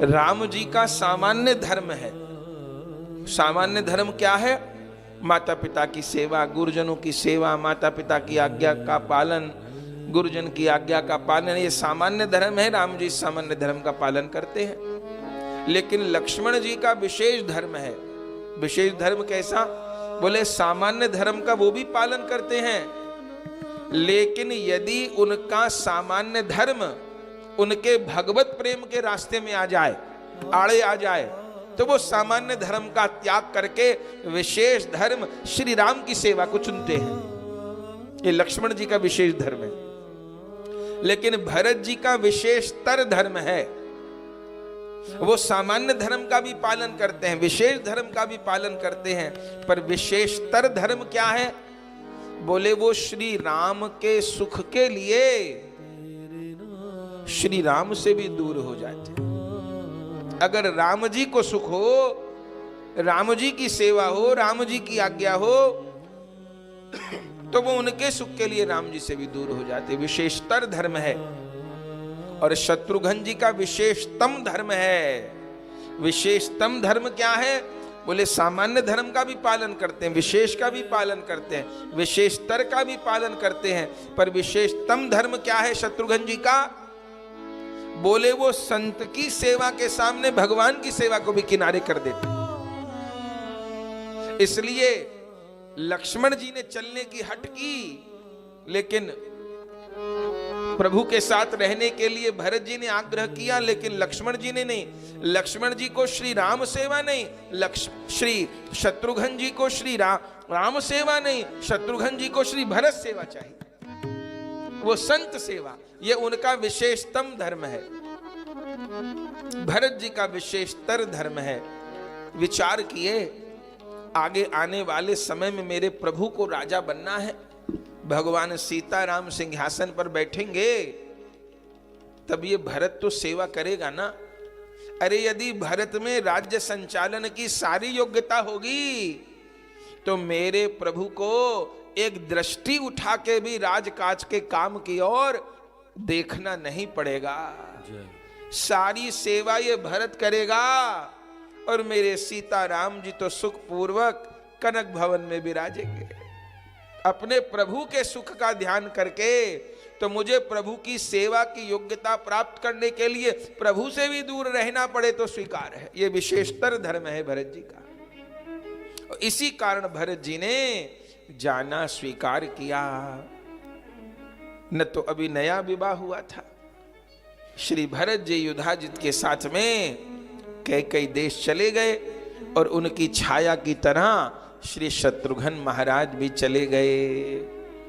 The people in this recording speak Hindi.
राम जी का सामान्य धर्म है। सामान्य धर्म क्या है? माता पिता की सेवा, गुरुजनों की सेवा, माता पिता की आज्ञा का पालन, गुरुजन की आज्ञा का पालन, ये सामान्य धर्म है। राम जी सामान्य धर्म का पालन करते हैं। लेकिन लक्ष्मण जी का विशेष धर्म है। विशेष धर्म कैसा? बोले सामान्य धर्म का वो भी पालन करते हैं, लेकिन यदि उनका सामान्य धर्म उनके भगवत प्रेम के रास्ते में आ जाए, आड़े आ जाए, तो वो सामान्य धर्म का त्याग करके विशेष धर्म श्री राम की सेवा को चुनते हैं। ये लक्ष्मण जी का विशेष धर्म है। लेकिन भरत जी का विशेषतर धर्म है। वो सामान्य धर्म का भी पालन करते हैं, विशेष धर्म का भी पालन करते हैं, पर विशेषतर धर्म क्या है? बोले वो श्री राम के सुख के लिए श्री राम से भी दूर हो जाते। अगर राम जी को सुख हो, राम जी की सेवा हो, राम जी की आज्ञा हो, तो वो उनके सुख के लिए राम जी से भी दूर हो जाते। विशेषतर धर्म है। और शत्रुघ्न जी का विशेषतम धर्म है। विशेषतम धर्म क्या है? बोले सामान्य धर्म का भी पालन करते हैं, विशेष का भी पालन करते हैं, विशेषतर का भी पालन करते हैं, पर विशेषतम धर्म क्या है शत्रुघ्न जी का? बोले वो संत की सेवा के सामने भगवान की सेवा को भी किनारे कर देते। इसलिए लक्ष्मण जी ने चलने की हट की, लेकिन प्रभु के साथ रहने के लिए भरत जी ने आग्रह किया, लेकिन लक्ष्मण जी ने नहीं। लक्ष्मण जी को श्री राम सेवा नहीं, श्री शत्रुघ्न जी को श्री राम सेवा नहीं, शत्रुघ्न जी को श्री भरत सेवा चाहिए, वो संत सेवा। ये उनका विशेषतम धर्म है। भरत जी का विशेषतर धर्म है। विचार किए, आगे आने वाले समय में मेरे प्रभु को राजा बनना है, भगवान सीताराम सिंहासन पर बैठेंगे, तब ये भरत तो सेवा करेगा ना। अरे यदि भरत में राज्य संचालन की सारी योग्यता होगी, तो मेरे प्रभु को एक दृष्टि उठा के भी राजकाज के काम की ओर देखना नहीं पड़ेगा। सारी सेवा ये भरत करेगा, और मेरे सीताराम जी तो सुख पूर्वक कनक भवन में विराजेंगे। अपने प्रभु के सुख का ध्यान करके, तो मुझे प्रभु की सेवा की योग्यता प्राप्त करने के लिए प्रभु से भी दूर रहना पड़े तो स्वीकार है। यह विशेषतर धर्म है भरत जी का। और इसी कारण भरत जी ने जाना स्वीकार किया। न तो अभी नया विवाह हुआ था। श्री भरत जी युधाजित के साथ में कई देश चले गए, और उनकी छाया की तरह श्री शत्रुघ्न महाराज भी चले गए।